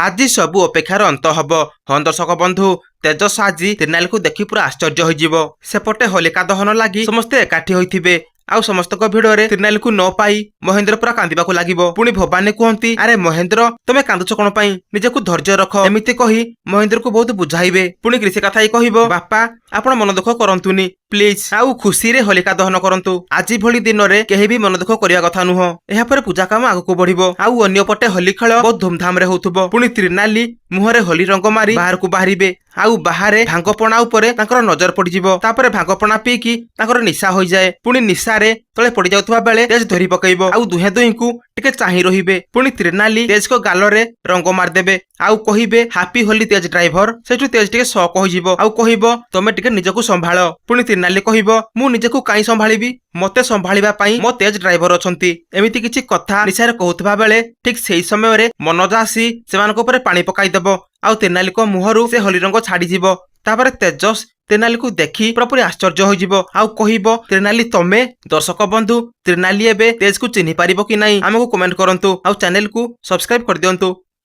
ଆଜି ସବୁ ଅପେକ୍ଷାର ଅନ୍ତ ହବ। ହଁ ଦର୍ଶକ ବନ୍ଧୁ, ତେଜସ୍ ଆଜି ତ୍ରିନାଲୀକୁ ଦେଖି ପୁରା ଆଶ୍ଚର୍ଯ୍ୟ ହୋଇଯିବ। ସେପଟେ ହୋଲିକା ଦହନ ଲାଗି ସମସ୍ତେ ଏକାଠି ହୋଇଥିବେ। ଆଉ ସମସ୍ତଙ୍କ ଭିଡରେ ତ୍ରିନାଲୀକୁ ନ ପାଇ ମହେନ୍ଦ୍ର ପୁରା କାନ୍ଦିବାକୁ ଲାଗିବ। ପୁଣି ଭବାନୀ କୁହନ୍ତି, ଆରେ ମହେନ୍ଦ୍ର, ତମେ କାନ୍ଦୁଛ କଣ ପାଇଁ? ନିଜକୁ ଧୈର୍ଯ୍ୟ ରଖ। ଏମିତି କହି ମହେନ୍ଦ୍ରକୁ ବହୁତ ବୁଝାଇବେ। ପୁଣି କ୍ରିସି କଥା କହିବ, ବାପା ଆପଣ ମନ ଦୁଃଖ କରନ୍ତୁନି ପ୍ଲିଜ, ଆଉ ଖୁସିରେ ହୋଲିକା ଦହନ କରନ୍ତୁ। ଆଜି ଭଳି ଦିନରେ କେହି ବି ମନ ଦୁଃଖ କରିବା କଥା ନୁହଁ। ଏହାପରେ ପୂଜା କାମ ଆଗକୁ ବଢିବ। ଆଉ ଅନ୍ୟପଟେ ହୋଲି ଖେଳ ବହୁତ ଧୁମଧାମରେ ହଉଥିବ। ପୁଣି ତ୍ରିନାଲୀ ମୁହଁରେ ହୋଲି ରଙ୍ଗ ମାରି ବାହାରକୁ ବାହାରିବେ। ଆଉ ବାହାରେ ଭାଙ୍ଗପଣା ଉପରେ ତାଙ୍କର ନଜର ପଡିଯିବ। ତାପରେ ଭାଙ୍ଗପଣା ପିଇକି ତାଙ୍କର ନିଶା ହୋଇଯାଏ। ପୁଣି ନିଶାରେ ତଳେ ପଡିଯାଉଥିବା ବେଳେ ତେଜ ଧରି ପକେଇବ। ଆଉ ଦୁହେଁ ଦୁହିଁଙ୍କୁ ଟିକେ ଚାହିଁ ରହିବେ। ପୁଣି ତ୍ରିନାଲୀ ତେଜଙ୍କ ଗାଲରେ ରଙ୍ଗ ମାରିଦେବେ। ଆଉ କହିବେ, ହାପି ହୋଲି ତେଜ ଡ୍ରାଇଭର। ସେଠୁ ତେଜ ଟିକେ ସକ୍ ହୋଇଯିବ। ଆଉ କହିବ, ତମେ ଟିକେ ନିଜକୁ ସମ୍ଭାଳ। ପୁଣି ତ୍ରିନାଲୀ କହିବ, ମୁଁ ନିଜକୁ କାଇଁ ସମ୍ଭାଳିବି? ମତେ ସମ୍ଭାଳିବା ପାଇଁ ମୋ ତେଜ ଡ୍ରାଇଭର ଅଛନ୍ତି। ଏମିତି କିଛି କଥା ନିଶାରେ କହୁଥିବା ବେଳେ ଠିକ ସେଇ ସମୟରେ ମନୋଜ ଆସି ସେମାନଙ୍କ ଉପରେ ପାଣି ପକାଇଦବ। ଆଉ ତ୍ରିନାଲୀଙ୍କ ମୁହଁରୁ ସେ ହୋଲି ରଙ୍ଗ ଛାଡିଯିବ। ତାପରେ ତେଜସ୍ ତ୍ରିନାଲୀକୁ ଦେଖି ପୁରାପୁରି ଆଶ୍ଚର୍ଯ୍ୟ ହୋଇଯିବ। ଆଉ କହିବ, ତ୍ରିନାଲୀ ତମେ? ଦର୍ଶକ ବନ୍ଧୁ, ତ୍ରିନାଲୀ ଏବେ ତେଜକୁ ଚିହ୍ନି ପାରିବ କି ନାହିଁ ଆମକୁ କମେଣ୍ଟ କରନ୍ତୁ। ଆଉ ଚ୍ୟାନେଲକୁ ସବସ୍କ୍ରାଇବ କରିଦିଅନ୍ତୁ।